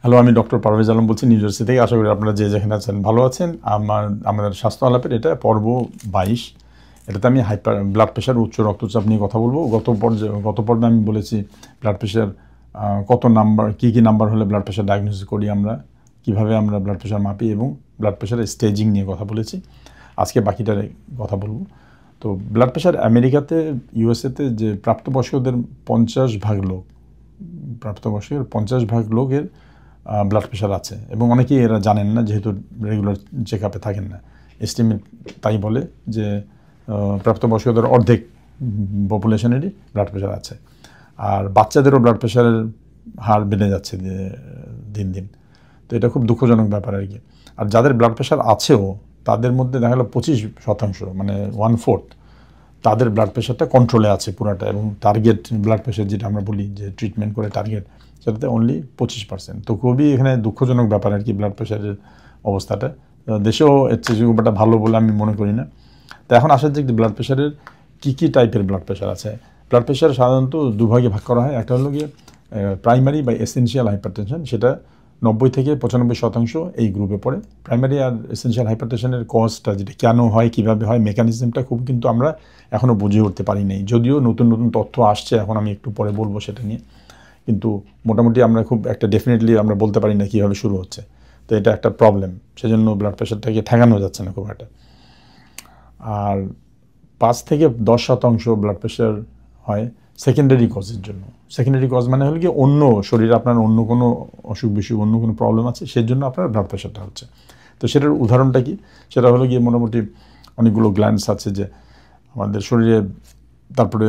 Hello, আমি doctor Parvez Alam বলছি new jersey থেকে। আশা করি আপনারা যে যেখানে আছেন ভালো আছেন। আমাদের স্বাস্থ্য আলাপের এটা পর্ব 22। এটাতে আমি ব্লাড প্রেশার, উচ্চ রক্তচাপ নিয়ে কথা বলবো। গত পর্বে আমি বলেছি ব্লাড প্রেশার কত নাম্বার, কী নাম্বার হলে ব্লাড প্রেশার ডায়াগনোসিস করি আমরা, কীভাবে আমরা ব্লাড প্রেশার মাপি এবং ব্লাড প্রেশারের স্টেজিং নিয়ে কথা বলেছি। আজকে বাকিটার কথা বলবো। তো ব্লাড প্রেশার আমেরিকাতে, ইউএসএতে যে প্রাপ্তবয়স্কদের 50% লোক, প্রাপ্তবয়স্কের 50% লোকের ব্লাড প্রেশার আছে এবং অনেকেই এরা জানেন না, যেহেতু রেগুলার চেক আপে থাকেন না। এস্টিমেট তাই বলে যে প্রাপ্তবয়স্কদের অর্ধেক পপুলেশনেরই ব্লাড প্রেশার আছে। আর বাচ্চাদেরও ব্লাড প্রেশারের হার বেড়ে যাচ্ছে দিন দিন। তো এটা খুব দুঃখজনক ব্যাপার আর কি। আর যাদের ব্লাড প্রেশার আছেও তাদের মধ্যে দেখা গেলো 25%, মানে 1/4, তাদের ব্লাড প্রেশারটা কন্ট্রোলে আছে পুরাটা, এবং টার্গেট ব্লাড প্রেশার যেটা আমরা বলি যে ট্রিটমেন্ট করে টার্গেট, সেটাতে অনলি 25%। তো খুবই এখানে দুঃখজনক ব্যাপার আর কি ব্লাড প্রেশারের অবস্থাটা। দেশেও এর চেয়ে ব্যাপারটা ভালো বলে আমি মনে করি না। তো এখন আসা যাক ব্লাড প্রেশারের কী টাইপের ব্লাড প্রেশার আছে। ব্লাড প্রেশার সাধারণত দুভাগে ভাগ করা হয়। একটা হলো গিয়ে প্রাইমারি বা এসেনশিয়াল হাইপারটেনশন, সেটা 90 থেকে 95% এই গ্রুপে পড়ে। প্রাইমারি আর এসেনশিয়াল হাইপারটেনশনের কজটা, যেটা কেন হয়, কীভাবে হয়, মেকানিজমটা খুব কিন্তু আমরা এখনও বুঝে উঠতে পারি নাই। যদিও নতুন নতুন তথ্য আসছে, এখন আমি একটু পরে বলবো সেটা নিয়ে, কিন্তু মোটামুটি আমরা খুব একটা ডেফিনেটলি আমরা বলতে পারি না কীভাবে শুরু হচ্ছে। তো এটা একটা প্রবলেম, সেজন্য ব্লাড প্রেশারটাকে ঠেকানো যাচ্ছে না খুব একটা। আর 5 থেকে 10% ব্লাড প্রেশার হয় সেকেন্ডারি কজের জন্য। সেকেন্ডারি কজ মানে হলো কি, অন্য শরীরে আপনার অন্য কোনো অসুখ বিসুখ, অন্য কোনো প্রবলেম আছে, সেই জন্য আপনার ব্লাড প্রেশারটা হচ্ছে। তো সেটার উদাহরণটা কি, সেটা হলো গিয়ে মোটামুটি অনেকগুলো গ্ল্যান্ডস আছে যে আমাদের শরীরে। তারপরে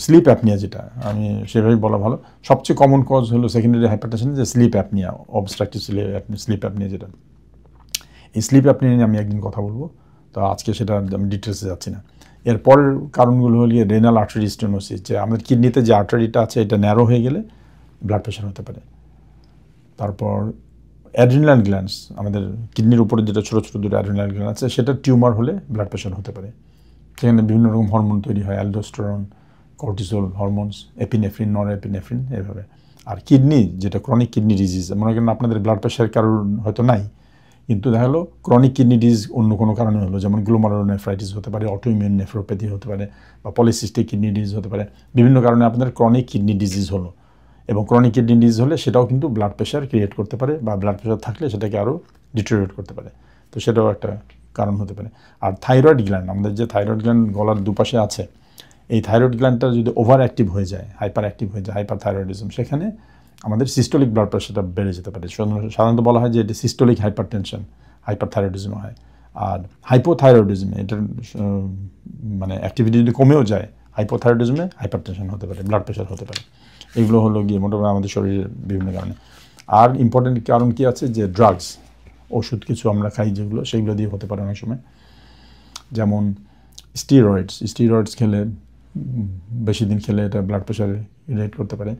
স্লিপ অ্যাপনিয়া, যেটা আমি সেভাবেই বলা ভালো, সবচেয়ে কমন কজ হলো সেকেন্ডারি হাইপারটেনশন, যে sleep apnoea, obstructive sleep apnoea যেটা। এই স্লিপ অ্যাপনিয়া নিয়ে আমি একদিন কথা বলবো, তো আজকে সেটা আমি ডিটেলসে যাচ্ছি না। এর পরের কারণগুলো হলো রেনাল আর্টারি স্টেনোসিস, যে আমাদের কিডনিতে যে আর্টারিটা আছে এটা ন্যারো হয়ে গেলে ব্লাড প্রেশার হতে পারে। তারপর অ্যাড্রিনাল গ্ল্যান্ডস, আমাদের কিডনির উপরে যেটা ছোটো ছোটো দুটো অ্যাড্রিনাল গ্ল্যান্ড আছে, সেটা টিউমার হলে ব্লাড প্রেশার হতে পারে। সেখানে বিভিন্ন রকম হরমোন তৈরি হয়, অ্যালডোস্টেরন, কর্টিসল হরমোনস, এপিনেফ্রিন, নন এপিনেফ্রিন, এভাবে। আর কিডনি, যেটা ক্রনিক কিডনি ডিজিজ, মনে করেন আপনাদের ব্লাড প্রেশার কারণ হয়তো নাই, কিন্তু দেখা গেলো ক্রনিক কিডনি ডিজিজ অন্য কোনো কারণে হলো, যেমন গ্লোমারুলোনেফ্রাইটিস হতে পারে, অটোইমিউন নেফ্রোপ্যাথি হতে পারে, বা পলিসিস্টিক কিডনি ডিজিজ হতে পারে। বিভিন্ন কারণে আপনাদের ক্রনিক কিডনি ডিজিজ হলো, এবং ক্রনিক কিডনি ডিজিজ হলে সেটাও কিন্তু ব্লাড প্রেশার ক্রিয়েট করতে পারে, বা ব্লাড প্রেশার থাকলে সেটাকে আরও ডিটেরিয়েট করতে পারে। তো সেটাও একটা কারণ হতে পারে। আর থাইরয়েড গ্ল্যান্ড, আমাদের যে থাইরয়েড গ্ল্যান্ড গলার দুপাশে আছে, এই থাইরয়েড গ্ল্যান্ডটা যদি ওভার অ্যাক্টিভ হয়ে যায়, হাইপার অ্যাক্টিভ হয়ে যায়, হাইপার থাইরয়েডিজম, সেখানে আমাদের সিস্টোলিক ব্লাড প্রেশারটা বেড়ে যেতে পারে। সাধারণত বলা হয় যে এটি সিস্টোলিক হাইপারটেনশন, হাইপার থাইরয়েডিজম হয়। আর হাইপোথাইরয়েডিজমে এটার মানে অ্যাক্টিভিটি যদি কমেও যায়, হাইপোথাইরয়েডিজমে হাইপারটেনশন হতে পারে, ব্লাড প্রেশার হতে পারে। এগুলো হলো গিয়ে মোটামুটি আমাদের শরীরের বিভিন্ন কারণে। আর ইম্পর্টেন্ট কারণ কি আছে, যে ড্রাগস, ওষুধ কিছু আমরা খাই যেগুলো, সেগুলো দিয়ে হতে পারে অনেক সময়। যেমন স্টিরয়েডস খেলে, বেশি দিন খেলে এটা ব্লাড প্রেশার রিলেট করতে পারে।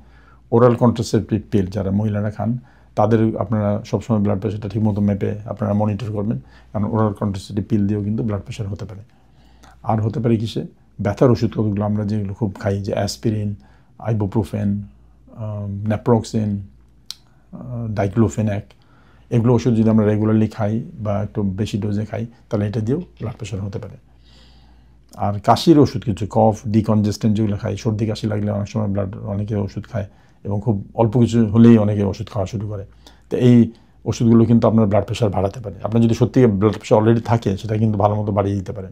ওরাল কন্ট্রাসেপটিভ পিল যারা মহিলারা খান, তাদের আপনারা সবসময় ব্লাড প্রেশারটা ঠিকমতো মেপে আপনারা মনিটর করবেন, কারণ ওরাল কন্ট্রাসেপটিভ পিল দিয়েও কিন্তু ব্লাড প্রেশার হতে পারে। আর হতে পারে কিসে, ব্যথার ওষুধ কতগুলো আমরা যেগুলো খুব খাই, যে অ্যাসপিরিন, আইবুপ্রোফেন, ন্যাপ্রোক্সিন, ডাইক্লোফেনাক, এগুলো ওষুধ যদি আমরা রেগুলারলি খাই বা একটু বেশি ডোজে খাই, তাহলে এটা দিয়েও ব্লাড প্রেশার হতে পারে। আর কাশির ওষুধ কিছু, কফ ডিকনজেস্টেন্ট যেগুলো খাই, সর্দি কাশি লাগলে অনেক সময় অনেকে ওষুধ খায়, এবং খুব অল্প কিছু হলেই অনেকে ওষুধ খাওয়া শুরু করে। তো এই ওষুধগুলো কিন্তু আপনার ব্লাড প্রেশার বাড়াতে পারে। আপনার যদি সত্যি ব্লাড প্রেশার অলরেডি থাকে, সেটা কিন্তু ভালো মতো বাড়িয়ে দিতে পারে।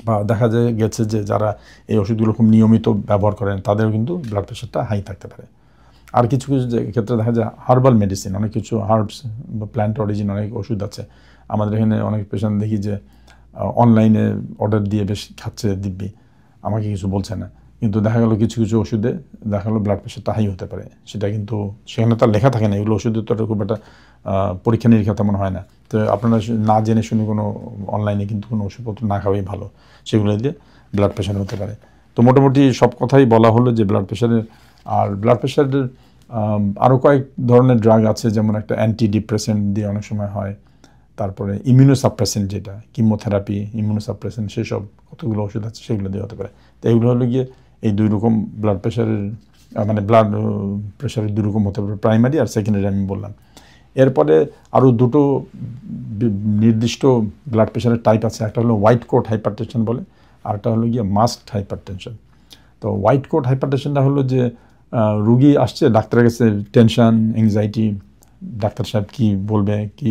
বা দেখা গেছে যে যারা এই ওষুধগুলো খুব নিয়মিত ব্যবহার করেন, তাদেরও কিন্তু ব্লাড প্রেশারটা হাই থাকতে পারে। আর কিছু কিছু ক্ষেত্রে দেখা যায় হার্বাল মেডিসিন, অনেক কিছু হার্বস বা প্ল্যান্ট অরিজিন অনেক ওষুধ আছে। আমাদের এখানে অনেক পেশেন্ট দেখি যে অনলাইনে অর্ডার দিয়ে বেশ খাচ্ছে দিব্যি, আমাকে কিছু বলছে না, কিন্তু দেখা গেলো কিছু কিছু ওষুধে দেখা গেলো ব্লাড প্রেশারটা হাই হতে পারে। সেটা কিন্তু সেখানে তার লেখা থাকে না, এগুলো ওষুধের তো খুব একটা পরীক্ষা নিরীক্ষা তেমন হয় না। তো আপনারা না জেনে শুনে কোনো অনলাইনে কিন্তু কোনো ওষুধপত্র না খাওয়াই ভালো, সেগুলো দিয়ে ব্লাড প্রেশার হতে পারে। তো মোটামুটি সব কথাই বলা হলো যে ব্লাড প্রেশারের। আর ব্লাড প্রেশারের আরও কয়েক ধরনের ড্রাগ আছে, যেমন একটা অ্যান্টি ডিপ্রেসেন্ট দিয়ে অনেক সময় হয়। তারপরে ইমিউনোসাপ্রেসেন্ট, যেটা কিমোথেরাপি, ইমিউনোসাপ্রেসেন্ট, সেসব কতগুলো ওষুধ আছে, সেগুলো দিয়ে হতে পারে। তো এইগুলো হলো গিয়ে এই দুই রকম ব্লাড প্রেশারের মানে ব্লাড প্রেশারের দুরকম হতে পারে, প্রাইমারি আর সেকেন্ডারি আমি বললাম। এরপরে আরও দুটো নির্দিষ্ট ব্লাড প্রেশারের টাইপ আছে, একটা হলো হোয়াইট কোট হাইপারটেনশন বলে, আরটা হলো গিয়ে মাস্কড হাইপারটেনশন। তো হোয়াইট কোট হাইপারটেনশনটা হলো যে রুগী আসছে ডাক্তারের কাছে, টেনশন, অ্যাংজাইটি, ডাক্তার সাহেব কী বলবে, কি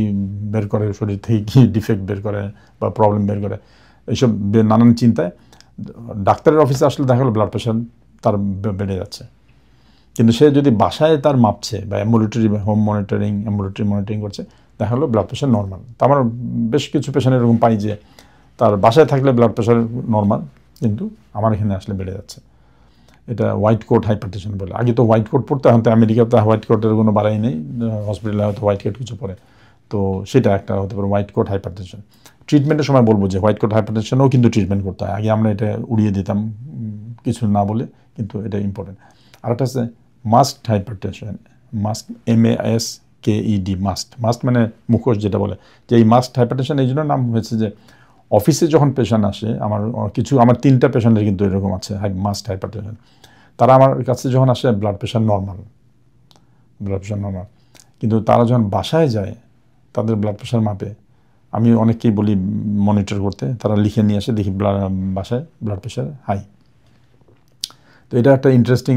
বের করে শরীর থেকে, কী ডিফেক্ট বের করে বা প্রবলেম বের করে, এইসব নানান চিন্তায় ডাক্তারের অফিসে আসলে দেখা গেলো ব্লাড প্রেশার তার বেড়ে যাচ্ছে। কিন্তু সে যদি বাসায় তার মাপছে বা অ্যাম্বুলেটরি হোম মনিটরিং করছে, দেখা হলো ব্লাড প্রেশার নর্মাল। তো আমার বেশ কিছু পেশেন্ট এরকম পাই যে তার বাসায় থাকলে ব্লাড প্রেশার নর্মাল, কিন্তু আমার এখানে আসলে বেড়ে যাচ্ছে। এটা হোয়াইট কোট হাইপারটেনশন বলে। আগে তো হোয়াইট কোট পড়তে হতো, আমেরিকাতে হোয়াইট কোটের কোনো বাড়াই নেই, হসপিটালে হয়তো হোয়াইট কোট কিছু পড়ে, তো সেটা একটা হতে পারে হোয়াইট কোট হাইপারটেনশন। ট্রিটমেন্টের সময় বলবো যে হোয়াইট কোট হাইপারটেনশনও কিন্তু ট্রিটমেন্ট করতে হয়, আগে আমরা এটা উড়িয়ে দিতাম কিছু না বলে, কিন্তু এটা ইম্পর্টেন্ট। আরেকটা আছে masked hypertension, mask MASKED, must মানে মুখোশ যেটা বলে, যে এই মাস্কড হাইপারটেনশন এই জন্য নাম হয়েছে যে অফিসে যখন পেশেন্ট আসে, আমার 3টা পেশেন্টের কিন্তু এরকম আছে মাস্কড হাইপারটেনশন, তারা আমার কাছে যখন আসে ব্লাড প্রেশার নর্মাল, কিন্তু তারা যখন বাসায় যায় তাদের ব্লাড প্রেশার মাপে, আমি অনেককেই বলি মনিটর করতে, তারা লিখে নিয়ে আসে, দেখি বাসায় ব্লাড প্রেশার হাই। তো এটা একটা ইন্টারেস্টিং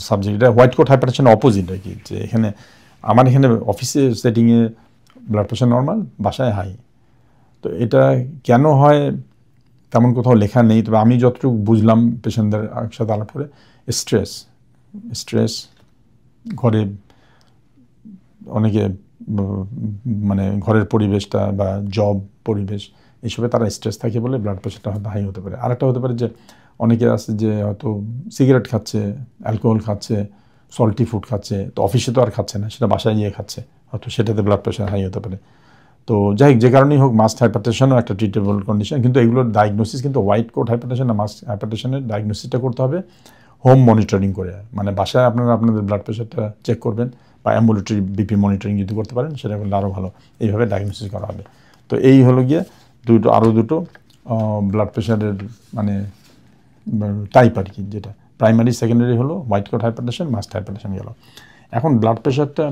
সাবজেক্ট। এটা হোয়াইট কোট হাইপারটেনশন অপোজিট আর কি, যে এখানে আমার এখানে অফিসে সেটিংয়ে ব্লাড প্রেশার নর্মাল, বাসায় হাই। তো এটা কেন হয় তেমন কোথাও লেখা নেই, তবে আমি যতটুকু বুঝলাম পেশেন্টদের সাথে আলাপ করে, স্ট্রেস ঘরে অনেকে মানে ঘরের পরিবেশটা বা জব পরিবেশ এইসবে তারা স্ট্রেস থাকে বলে ব্লাড প্রেশারটা হয়তো হাই হতে পারে। আরেকটা হতে পারে যে অনেকে আছে যে হয়তো সিগারেট খাচ্ছে, অ্যালকোহল খাচ্ছে, সল্টি ফুড খাচ্ছে, তো অফিসে তো আর খাচ্ছে না, সেটা বাসায় গিয়ে খাচ্ছে, হয়তো সেটাতে ব্লাড প্রেশার হাই হতে পারে। তো যাই হোক, যে কারণেই হোক মাস্কড হাইপারটেনশনও একটা ট্রিটেবল কন্ডিশন, কিন্তু এগুলোর ডায়াগনোসিস কিন্তু হোয়াইট কোট হাইপারটেনশন আর মাস্কড হাইপারটেনশনের ডায়াগনোসিসটা করতে হবে হোম মনিটরিং করে, মানে বাসায় আপনারা আপনাদের ব্লাড প্রেশারটা চেক করবেন, বা অ্যাম্বুলেটরি বিপি মনিটরিং যদি করতে পারেন সেটা করলে আরও ভালো, এইভাবে ডায়াগনোসিস করা হবে। তো এই হলো গিয়ে আরও দুটো ব্লাড প্রেশারের মানে টাইপ আর কি, যেটা প্রাইমারি সেকেন্ডারি হলো white coat hypertension, masked hypertension গেল। এখন ব্লাড প্রেশারটা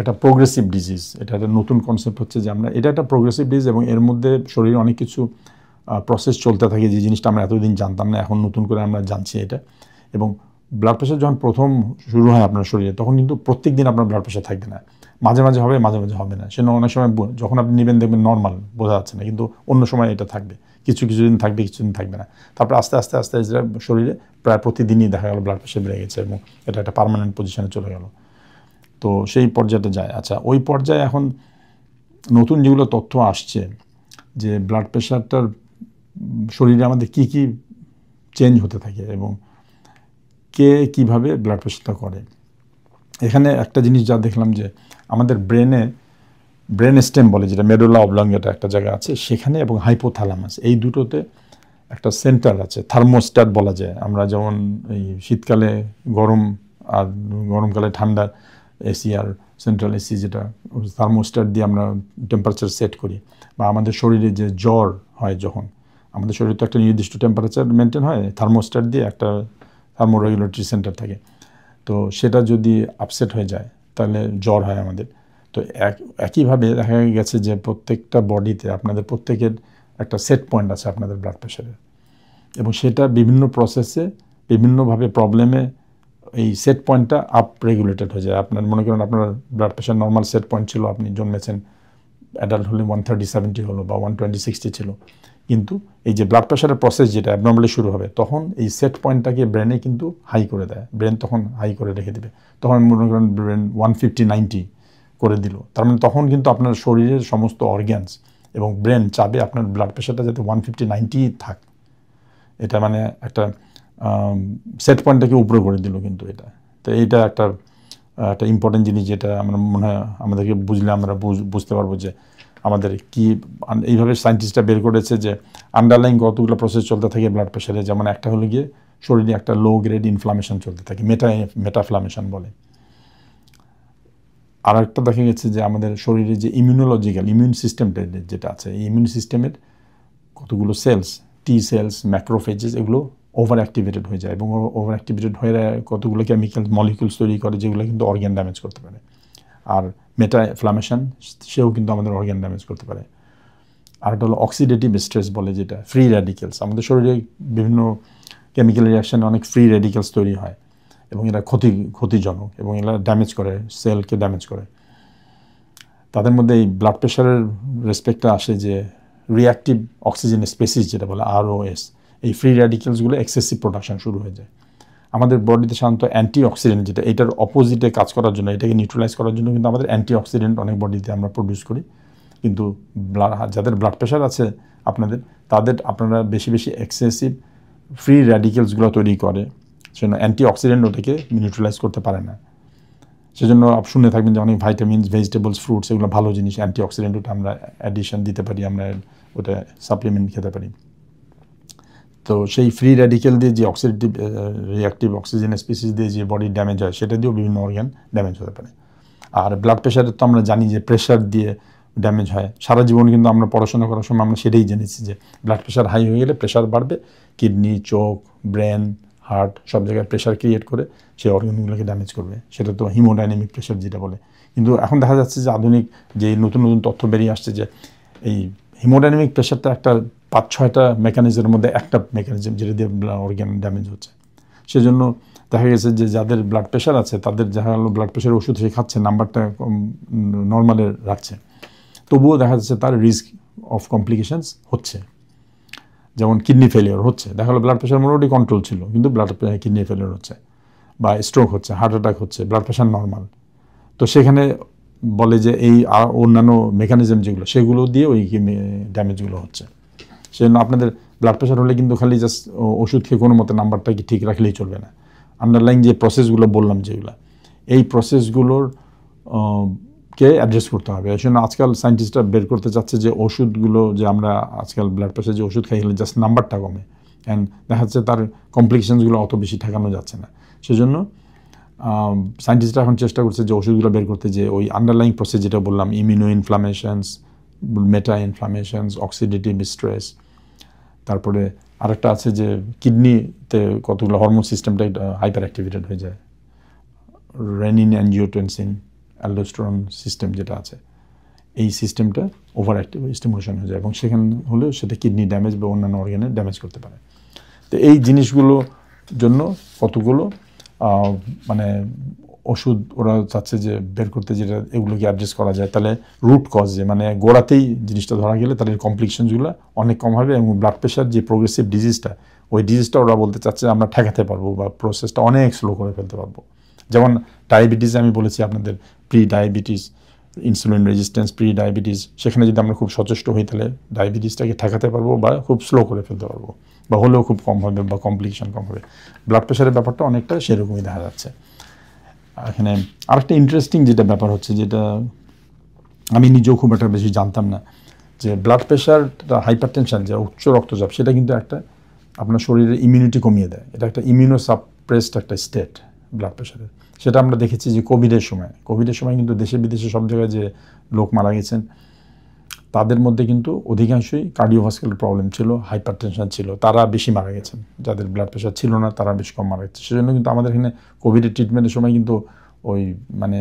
একটা প্রোগ্রেসিভ ডিজিজ, এটা একটা নতুন কনসেপ্ট হচ্ছে যে এটা একটা প্রোগ্রেসিভ ডিজিজ, এবং এর মধ্যে শরীরে অনেক কিছু প্রসেস চলতে থাকে, যে জিনিসটা আমরা এতদিন জানতাম না, এখন নতুন করে আমরা জানছি এটা। এবং ব্লাড প্রেশার যখন প্রথম শুরু হয় আপনার শরীরে, তখন কিন্তু প্রত্যেক দিন আপনার ব্লাড প্রেশার থাকবে না, মাঝে মাঝে হবে, মাঝে মাঝে হবে না। সে অনেক সময় যখন আপনি নেবেন দেখবেন নর্মাল, বোঝা যাচ্ছে না, কিন্তু অন্য সময় এটা থাকবে, কিছুদিন থাকবে, কিছুদিন থাকবে না। তারপর আস্তে আস্তে আস্তে শরীরে প্রায় প্রতিদিনই দেখা গেল ব্লাড প্রেশার বেড়ে গেছে, এবং এটা একটা পার্মানেন্ট পজিশনে চলে গেল। তো সেই পর্যায়টা যায়। আচ্ছা, ওই পর্যায়ে এখন নতুন যেগুলো তথ্য আসছে, যে ব্লাড প্রেশারটার শরীরে আমাদের কি কি চেঞ্জ হতে থাকে এবং কে কিভাবে ব্লাড প্রেশারটা করে। এখানে একটা জিনিস যা দেখলাম, যে আমাদের ব্রেন স্টেম বলে, যেটা মেডুলা অবলঙ্গেটা একটা জায়গা আছে সেখানে, এবং হাইপোথ্যালামাস, এই দুটোতে একটা সেন্টার আছে, থার্মোস্ট্যাট বলা যায়। আমরা যেমন এই শীতকালে গরম আর গরমকালে ঠান্ডা এসি আর সেন্ট্রাল এসি, যেটা থার্মোস্ট্যাট দিয়ে আমরা টেম্পারেচার সেট করি, বা আমাদের শরীরে যে জ্বর হয়, যখন আমাদের শরীরে তো একটা নির্দিষ্ট টেম্পারেচার মেনটেন হয়, থার্মোস্ট্যাট দিয়ে একটা থার্মোরেগুলেটরি সেন্টার থাকে, তো সেটা যদি আপসেট হয়ে যায় তাহলে জ্বর হয় আমাদের। তো একইভাবে দেখা গেছে যে প্রত্যেকটা বডিতে আপনাদের প্রত্যেকের একটা সেট পয়েন্ট আছে আপনাদের ব্লাড প্রেশারের, এবং সেটা বিভিন্ন প্রসেসে বিভিন্নভাবে প্রবলেমে এই সেট পয়েন্টটা আপ রেগুলেটেড হয়ে যায়। আপনার মনে করেন আপনার blood pressure normal set point ছিল, আপনি জন্মেছেন, অ্যাডাল্ট হলে 130/70 হলো বা 120/60 ছিল, কিন্তু এই যে ব্লাড প্রেশারের প্রসেস যেটা অ্যাবনর্মালি শুরু হবে, তখন এই সেট পয়েন্টটাকে ব্রেনে কিন্তু হাই করে দেয়, ব্রেন তখন হাই করে রেখে দেবে। তখন মনে করেন ব্রেন 150/90 করে দিল, তার মানে তখন কিন্তু আপনার শরীরের সমস্ত অর্গ্যানস এবং ব্রেন চাবে আপনার ব্লাড প্রেশারটা যাতে 150/90 থাক। এটা মানে একটা সেট পয়েন্টটাকে উপরে করে দিল কিন্তু এটা। তো এইটা একটা ইম্পর্টেন্ট জিনিস, যেটা আমরা মনে হয় আমাদেরকে বুঝলে আমরা বুঝতে পারবো যে আমাদের কি এইভাবে সায়েন্টিস্টরা বের করেছে যে আন্ডারলাইন কতগুলো প্রসেস চলতে থাকে ব্লাড প্রেশারে। যেমন একটা হলো গিয়ে শরীরে একটা লো গ্রেড ইনফ্লামেশন চলতে থাকে, মেটাফ্লামেশন বলে। আর একটা দেখা গেছে যে আমাদের শরীরে যে ইমিউন সিস্টেমটা যেটা আছে, এই ইমিউন সিস্টেমের কতগুলো সেলস, টি সেলস, ম্যাক্রোফেজেস, এগুলো ওভার অ্যাক্টিভেটেড হয়ে যায় এবং ওভার অ্যাক্টিভেটেড হয়ে কতগুলো কেমিক্যাল মলিকিউলস তৈরি করে যেগুলো কিন্তু অর্গ্যান ড্যামেজ করতে পারে। আর মেটা ইনফ্লামেশন সেও কিন্তু আমাদের অর্গ্যান ড্যামেজ করতে পারে। আর একটা হলো অক্সিডেটিভ স্ট্রেস বলে, যেটা ফ্রি র্যাডিক্যালস। আমাদের শরীরে বিভিন্ন কেমিক্যাল রিয়াকশানে অনেক ফ্রি র্যাডিক্যালস তৈরি হয় এবং এরা ক্ষতিজনক এবং এরা ড্যামেজ করে, সেলকে ড্যামেজ করে। তাদের মধ্যে এই ব্লাড প্রেশারের রেসপেক্টে আসে যে রিঅ্যাক্টিভ অক্সিজেন স্পেসিস যেটা বলে ROS, এই ফ্রি র্যাডিক্যালসগুলো এক্সেসিভ প্রোডাকশন শুরু হয়ে যায়। আমাদের বডিতে সাধারণত অ্যান্টি অক্সিডেন্ট, যেটা এটার অপোজিটে কাজ করার জন্য, এটাকে নিউট্রালাইজ করার জন্য কিন্তু আমাদের অ্যান্টি অক্সিডেন্ট অনেক বডিতে আমরা প্রডিউস করি। কিন্তু যাদের ব্লাড প্রেশার আছে আপনারা বেশি বেশি এক্সেসিভ ফ্রি র্যাডিক্যালসগুলো তৈরি করে, সেজন্য অ্যান্টি অক্সিডেন্ট ওটাকে নিউট্রালাইজ করতে পারে না। সেজন্য শুনে থাকবেন যে অনেক ভাইটামিনস, ভেজিটেবলস, ফ্রুটস এগুলো ভালো জিনিস, অ্যান্টি অক্সিডেন্ট ওটা আমরা অ্যাডিশন দিতে পারি, আমরা ওটা সাপ্লিমেন্ট খেতে পারি। তো সেই ফ্রি র্যাডিক্যাল দিয়ে যে রিঅ্যাক্টিভ অক্সিজেন স্পিসিস দিয়ে যে বডি ড্যামেজ হয়, সেটা দিয়েও বিভিন্ন অর্গান ড্যামেজ হতে পারে। আর ব্লাড প্রেশারের তো আমরা জানি যে প্রেশার দিয়ে ড্যামেজ হয়। সারা জীবন কিন্তু আমরা পড়াশোনা করার সময় আমরা সেটাই জেনেছি যে ব্লাড প্রেশার হাই হয়ে গেলে প্রেশার বাড়বে, কিডনি, চোখ, ব্রেন, হার্ট সব জায়গায় প্রেশার ক্রিয়েট করে সেই অর্গানগুলোকে ড্যামেজ করবে। সেটা তো হিমোডাইনামিক প্রেশার যেটা বলে। কিন্তু এখন দেখা যাচ্ছে যে আধুনিক যে নতুন নতুন তথ্য বেরিয়ে আসছে যে এই হিমোডাইনামিক প্রেশারটা একটা 5-6টা মেকানিজমের মধ্যে একটা মেকানিজম যেটা দিয়ে অর্গান ড্যামেজ হচ্ছে। সেজন্য দেখা গেছে যে যাদের ব্লাড প্রেশার আছে তাদের দেখা গেলো ব্লাড প্রেশারের ওষুধ সে খাচ্ছে, নাম্বারটা নর্মালে রাখছে, তবুও দেখা যাচ্ছে তার রিস্ক অফ কমপ্লিকেশানস হচ্ছে। যেমন কিডনি ফেলিওর হচ্ছে, দেখা গেলো ব্লাড প্রেশার মোটামুটি কন্ট্রোল ছিল কিন্তু কিডনি ফেলিওর হচ্ছে, বা স্ট্রোক হচ্ছে, হার্ট অ্যাটাক হচ্ছে, ব্লাড প্রেশার নর্মাল। তো সেখানে বলে যে এই অন্যান্য মেকানিজম যেগুলো সেগুলো দিয়ে ওই ড্যামেজগুলো হচ্ছে। সেজন্য আপনাদের ব্লাড প্রেশার হলে কিন্তু খালি জাস্ট ওষুধ খেয়ে কোনো মতে নাম্বারটা কি ঠিক রাখলেই চলবে না। আন্ডারলাইন যে প্রসেসগুলো বললাম যেগুলো, এই প্রসেসগুলোর কে অ্যাড্রেস করতে হবে। এই জন্য আজকাল সায়েন্টিস্টরা বের করতে চাচ্ছে যে ওষুধগুলো যে আমরা আজকাল ব্লাড প্রেশার যে ওষুধ খাই গেলে জাস্ট নাম্বারটা কমে, অ্যান্ড দেখা যাচ্ছে তার কমপ্লিকেশানসগুলো অত বেশি ঠেকানো যাচ্ছে না। সেজন্য সায়েন্টিস্টরা এখন চেষ্টা করছে যে ওষুধগুলো বের করতে, যে ওই আন্ডারলাইং প্রসেস যেটা বললাম, ইমিউনো ইনফ্লামেশনস, মেটা ইনফ্লামেশনস, অক্সিডেটিভ স্ট্রেস, তারপরে আরেকটা আছে যে কিডনিতে কতগুলো হরমোন সিস্টেমটা হাইপার অ্যাক্টিভেটেড হয়ে যায়, রেনিন, অ্যাঞ্জিওটেনসিন, অ্যালডোস্টেরন সিস্টেম যেটা আছে, এই সিস্টেমটা ওভার অ্যাক্টিভ স্টিমুলেশন হয়ে যায় এবং সেখানে হলেও সেটা কিডনি ড্যামেজ বা অন্যান্য অর্গানে ড্যামেজ করতে পারে। তো এই জিনিসগুলোর জন্য কতগুলো মানে ওষুধ ওরা চাচ্ছে যে বের করতে, যেটা এগুলোকে অ্যাড্রেস করা যায়, তাহলে রুট কজে মানে গোড়াতেই জিনিসটা ধরা গেলে তাদের কমপ্লিকেশনসগুলো অনেক কম হবে এবং ব্লাড প্রেশার যে প্রোগ্রেসিভ ডিজিজটা, ওই ডিজিজটা ওরা বলতে চাচ্ছে আমরা ঠেকাতে পারবো বা প্রসেসটা অনেক স্লো করে ফেলতে পারবো। যেমন ডায়াবেটিস আমি বলেছি আপনাদের, pre diabetes, insulin resistance, pre diabetes, সেখানে যদি আমরা খুব সচেষ্ট হই তাহলে ডায়াবেটিসটাকে ঠেকাতে পারবো বা খুব স্লো করে ফেলতে পারবো, বা হলেও খুব কম হবে বা কমপ্লিকেশন কম হবে। ব্লাড প্রেশারের ব্যাপারটা অনেকটা সেরকমই দেখা যাচ্ছে। এখানে আরেকটা ইন্টারেস্টিং যেটা ব্যাপার হচ্ছে, যেটা আমি নিজেও খুব একটা বেশি জানতাম না, যে ব্লাড প্রেশার, হাইপার টেনশন, যে উচ্চ রক্তচাপ, সেটা কিন্তু একটা আপনার শরীরের ইমিউনিটি কমিয়ে দেয়। এটা একটা ইমিউনো সাপ্রেসড একটা স্টেট ব্লাড প্রেশারের। সেটা আমরা দেখেছি যে কোভিডের সময় কিন্তু দেশে বিদেশে সব জায়গায় যে লোক মারা গেছেন তাদের মধ্যে কিন্তু অধিকাংশই কার্ডিওভাস্কুলার প্রবলেম ছিল, হাইপার টেনশন ছিল, তারা বেশি মারা গেছেন। যাদের ব্লাড প্রেশার ছিল না তারা বেশি কম মারা গেছে। সেজন্য কিন্তু আমাদের এখানে কোভিডের ট্রিটমেন্টের সময় কিন্তু ওই মানে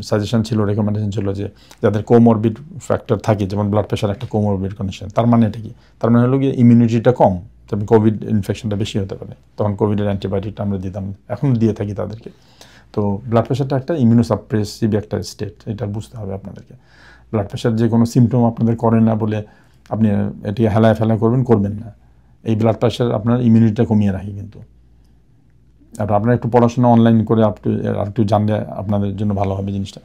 সাজেশন ছিল, রেকমেন্ডেশন ছিল যে যাদের কোমরবিড ফ্যাক্টর থাকে, যেমন ব্লাড প্রেশার একটা কোমরবিড কন্ডিশন, তার মানে এটা কি, তার মানে হলো গিয়ে ইমিউনিটিটা কম, তবে কোভিড ইনফেকশনটা বেশি হতে পারে, তখন কোভিডের অ্যান্টিবায়োটিকটা আমরা দিতাম, এখন দিয়ে থাকি তাদেরকে। তো ব্লাড প্রেশারটা একটা ইমিউনোসাপ্রেসিভ একটা স্টেট, এটা বুঝতে হবে আপনাদেরকে। ব্লাড প্রেশার যে কোনো সিমটম আপনাদের করে না বলে আপনি এটিকে হেলায় ফেলায় করবেন না। এই ব্লাড প্রেশার আপনার ইমিউনিটিটা কমিয়ে রাখে কিন্তু। আর আপনারা একটু পড়াশোনা অনলাইন করে একটু জানলে আপনাদের জন্য ভালো হবে জিনিসটা।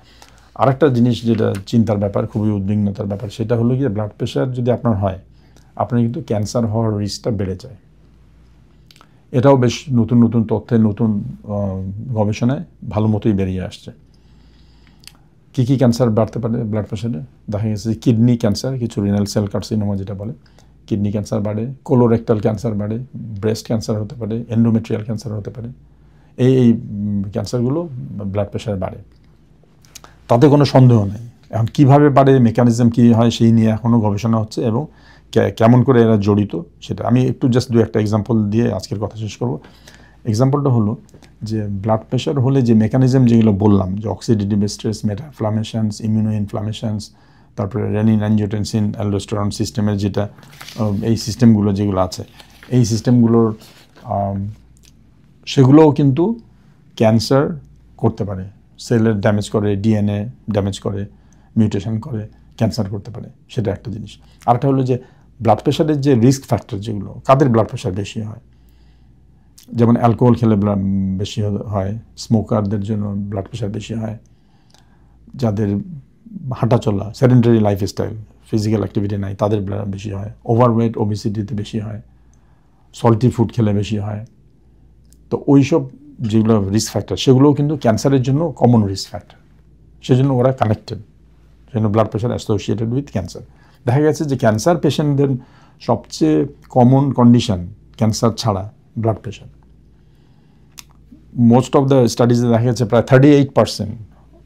আরেকটা জিনিস যেটা চিন্তার ব্যাপার, খুবই উদ্বিগ্নতার ব্যাপার, সেটা হলো গিয়ে ব্লাড প্রেশার যদি আপনার হয়, আপনার কিন্তু ক্যান্সার হওয়ার রিস্কটা বেড়ে যায়। এটাও বেশ নতুন নতুন তথ্যে, নতুন গবেষণায় ভালো মতোই বেরিয়ে আসছে। কী ক্যান্সার বাড়তে পারে ব্লাড প্রেশারে? দেখা গেছে যে কিডনি ক্যান্সার, কিছু রিনাল সেল কার্সিনোমা যেটা বলে, কিডনি ক্যান্সার বাড়ে, কোলোরেক্টাল ক্যান্সার বাড়ে, ব্রেস্ট ক্যান্সার হতে পারে, এন্ডোমেট্রিয়াল ক্যান্সার হতে পারে। এই ক্যান্সারগুলো ব্লাড প্রেশার বাড়ে, তাতে কোনো সন্দেহ নেই। এখন কীভাবে বাড়ে, মেকানিজম কী হয় সেই নিয়ে এখনও গবেষণা হচ্ছে এবং কেমন করে এরা জড়িত সেটা আমি একটু জাস্ট দু একটা এক্সাম্পল দিয়ে আজকের কথা শেষ করব। এক্সাম্পলটা হলো যে ব্লাড প্রেশার হলে যে মেকানিজম যেগুলো বললাম, যে অক্সিডেটিভ স্ট্রেস, মেটাফ্লামেশনস, ইমিউনো ইনফ্লামেশনস, তারপরে রেনিন, অ্যাঞ্জিওটেনসিন, অ্যালডোস্টেরন সিস্টেমের যেটা এই সিস্টেমগুলো যেগুলো আছে, এই সিস্টেমগুলোর সেগুলোও কিন্তু ক্যান্সার করতে পারে, সেলের ড্যামেজ করে, ডিএনএ ড্যামেজ করে, মিউটেশন করে ক্যান্সার করতে পারে, সেটা একটা জিনিস। আরেকটা হলো যে ব্লাড প্রেশারের যে রিস্ক ফ্যাক্টর যেগুলো, কাদের ব্লাড প্রেশার বেশি হয়, যেমন অ্যালকোহল খেলে বেশি হয়, স্মোকারদের জন্য ব্লাড প্রেশার বেশি হয়, যাদের হাঁটা চলা, সেডেন্টারি লাইফস্টাইল, ফিজিক্যাল অ্যাক্টিভিটি নাই, তাদের বেশি হয়, ওভারওয়েট ওবেসিটিতে বেশি হয়, সল্টি ফুড খেলে বেশি হয়। তো ওইসব যেগুলো রিস্ক ফ্যাক্টর সেগুলোও কিন্তু ক্যান্সারের জন্য কমন রিস্ক ফ্যাক্টর, সেজন্য ওরা কানেক্টেড, সেজন্য blood pressure associated with cancer. দেখা গেছে যে ক্যান্সার পেশেন্টদের সবচেয়ে কমন কন্ডিশন ক্যান্সার ছাড়া blood pressure. Most of the স্টাডিজে দেখা গেছে প্রায় 38%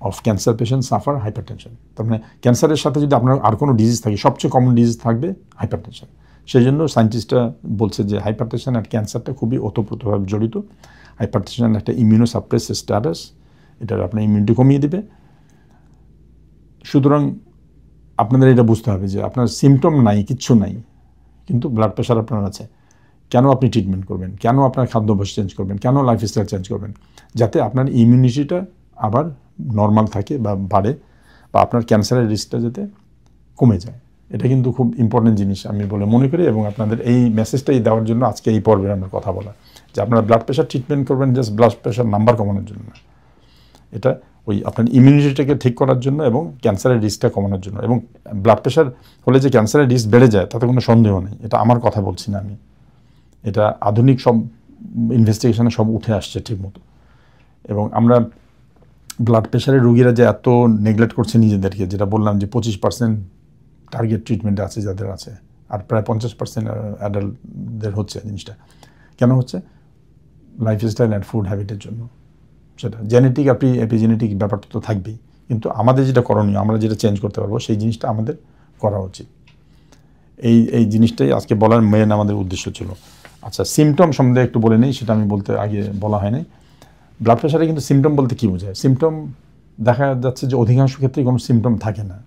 of cancer patient suffer hypertension. তার মানে ক্যান্সারের সাথে যদি আপনার আর কোনো ডিজিজ থাকে, সবচেয়ে কমন ডিজিজ থাকবে হাইপারটেনশন। সেই জন্য সায়েন্টিস্টরা বলছে যে হাইপারটেনশন আর ক্যান্সারটা খুবই ওতপ্রোতভাবে জড়িত। হাইপারটেনশন একটা ইমিউনোসাপ্রেসিভ স্ট্যাটাস, এটা আপনার ইমিউনিটি কমিয়ে দেবে। সুতরাং আপনাদের এটা বুঝতে হবে যে আপনার সিমটম নাই, কিচ্ছু নাই, কিন্তু ব্লাড প্রেশার আপনার আছে। কেন আপনি ট্রিটমেন্ট করবেন, কেন আপনার খাদ্যাভ্যাস চেঞ্জ করবেন, কেন লাইফস্টাইল চেঞ্জ করবেন, যাতে আপনার ইমিউনিটিটা আবার নর্মাল থাকে বা বাড়ে, বা আপনার ক্যান্সারের রিস্কটা যাতে কমে যায়। এটা কিন্তু খুব ইম্পর্টেন্ট জিনিস আমি বলে মনে করি, এবং আপনাদের এই মেসেজটাই দেওয়ার জন্য আজকে এই পর্বে আমার কথা বলা, যে আপনারা ব্লাড প্রেশার ট্রিটমেন্ট করবেন জাস্ট ব্লাড প্রেশার নাম্বার কমানোর জন্য না, এটা ওই আপনার ইমিউনিটিটাকে ঠিক করার জন্য এবং ক্যান্সারের রিস্কটা কমানোর জন্য। এবং ব্লাড প্রেশার হলে যে ক্যান্সারের রিস্ক বেড়ে যায় তাতে কোনো সন্দেহ নেই, এটা আমার কথা বলছি না আমি, এটা আধুনিক সব ইনভেস্টিগেশনে সব উঠে আসছে ঠিকমতো। এবং আমরা ব্লাড প্রেশারের রোগীরা যে এত নেগলেক্ট করছে নিজেদেরকে, যেটা বললাম যে 25% টার্গেট ট্রিটমেন্টে আছে যাদের আছে, আর প্রায় 50% অ্যাডাল্টদের হচ্ছে জিনিসটা। কেন হচ্ছে? লাইফস্টাইল অ্যান্ড ফুড হ্যাবিটের জন্য। সেটা জেনেটিক, আপনি এপিজেনেটিক ব্যাপারটা তো থাকবেই, কিন্তু আমাদের যেটা করণীয়, আমরা যেটা চেঞ্জ করতে পারবো সেই জিনিসটা আমাদের করা উচিত। এই জিনিসটাই আজকে বলার মেন আমাদের উদ্দেশ্য ছিল। আচ্ছা, সিমটম সম্বন্ধে একটু বলে নেই, সেটা আমি বলতে আগে বলা হয় নাই। ব্লাড প্রেশারে কিন্তু সিমটম বলতে কী বোঝায়? সিমটম দেখা যাচ্ছে যে অধিকাংশ ক্ষেত্রেই কোনো সিমটম থাকে না,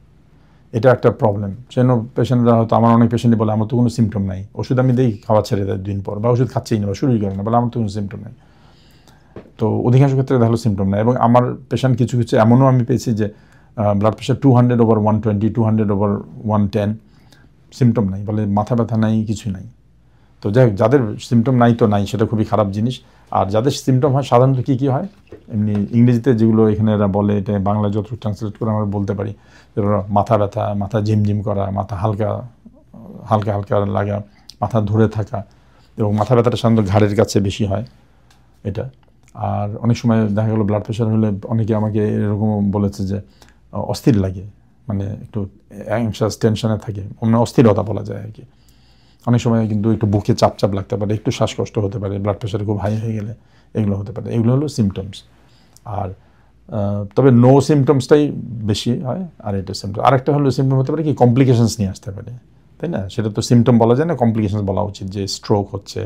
এটা একটা প্রবলেম। সেজন্য পেশেন্টরা হয়তো, আমার অনেক পেশেন্টই বলে আমার তো কোনো সিমটম নাই, ওষুধ আমি দিই, খাওয়া ছেড়ে দেয় 2 দিন পর, বা ওষুধ খাচ্ছেই না বা শুরুই করে না, বলে আমার তো কোনো সিমটম নাই। তো অধিকাংশ ক্ষেত্রে দেখা হলো সিমটম নাই। এবং আমার পেশেন্ট কিছু কিছু এমনও আমি পেয়েছি যে ব্লাড প্রেশার 200/120, 200/110, সিমটম নাই, বলে মাথা ব্যথা নাই, কিছু নাই। তো যাই হোক, যাদের সিমটম নাই তো নাই, সেটা খুবই খারাপ জিনিস। আর যাদের সিমটম হয় সাধারণত কী কী হয়, এমনি ইংরেজিতে যেগুলো এখানে এরা বলে, এটা বাংলা যতটুকু ট্রান্সলেট করে আমরা বলতে পারি, মাথা ব্যথা, মাথা ঝিমঝিম করা, মাথা হালকা হালকা হালকা লাগা, মাথা ধরে থাকা, এবং মাথা ব্যথাটা সাধারণত ঘাড়ের কাছে বেশি হয় এটা। আর অনেক সময় দেখা গেলো ব্লাড প্রেশার হলে অনেকে আমাকে এরকম বলেছে যে অস্থির লাগে, মানে একটু অ্যাংশাস, টেনশনে থাকে, অন্য অস্থিরতা বলা যায় আর কি। অনেক সময় কিন্তু একটু বুকে চাপ চাপ লাগতে পারে, একটু শ্বাসকষ্ট হতে পারে, ব্লাড প্রেশার খুব হাই হয়ে গেলে এগুলো হতে পারে। এগুলো হলো সিমটমস। আর তবে নো সিমটমসটাই বেশি হয়, আর এটা সিমটম। আরেকটা হলো সিমটম হতে পারে কি, কমপ্লিকেশনস নিয়ে আসতে পারে, তাই না? সেটা তো সিমটম বলা যায় না, কমপ্লিকেশনস বলা উচিত, যে স্ট্রোক হচ্ছে,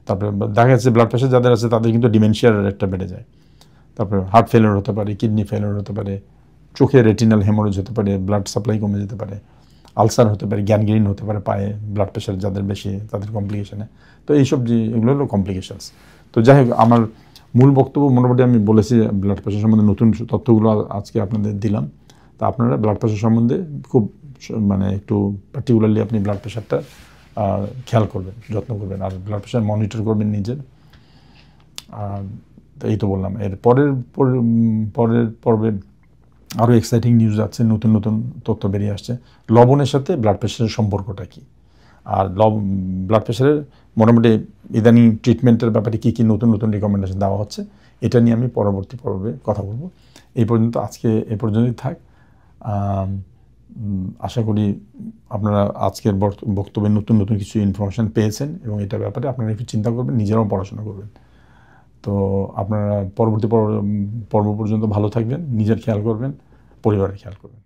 তারপরে দেখা যাচ্ছে ব্লাড প্রেশার যাদের আছে তাদের কিন্তু ডিমেনশিয়ার রেটটা বেড়ে যায়, তারপরে হার্ট ফেলিওর হতে পারে, কিডনি ফেলিওর হতে পারে, চোখে রেটিনাল হেমোরেজ হতে পারে, ব্লাড সাপ্লাই কমে যেতে পারে, আলসার হতে পারে, গ্যানগ্রিন হতে পারে পায়ে, ব্লাড প্রেশার যাদের বেশি তাদের কমপ্লিকেশনে। তো এইসব যে এগুলো হলো কমপ্লিকেশনস। তো যাই হোক, আমার মূল বক্তব্য মোটামুটি আমি বলেছি, ব্লাড প্রেশার সম্বন্ধে নতুন তথ্যগুলো আজকে আপনাদের দিলাম। তা আপনারা ব্লাড প্রেশার সম্বন্ধে খুব মানে একটু পার্টিকুলারলি আপনি ব্লাড প্রেশারটা খেয়াল করবেন, যত্ন করবেন, আর ব্লাড প্রেশার মনিটর করবেন নিজের। এই তো বললাম। এর পরের পর্বে আরও এক্সাইটিং নিউজ আছে, নতুন নতুন তথ্য বেরিয়ে আসছে। লবণের সাথে ব্লাড প্রেশারের সম্পর্কটা কী, আর ব্লাড প্রেশারের মোটামুটি ইদানিং ট্রিটমেন্টের ব্যাপারে কী কী নতুন নতুন রিকমেন্ডেশন দেওয়া হচ্ছে, এটা নিয়ে আমি পরবর্তী পর্বে কথা বলবো। এই পর্যন্ত আজকে এ পর্যন্তই থাক। আশা করি আপনারা আজকের বক্তব্যে নতুন নতুন কিছু ইনফরমেশান পেয়েছেন, এবং এটার ব্যাপারে আপনারা একটু চিন্তা করবেন, নিজেরাও পড়াশোনা করবেন। তো আপনারা পরবর্তী পর্ব পর্যন্ত ভালো থাকবেন, নিজের খেয়াল করবেন, পরিবারের খেয়াল করবেন।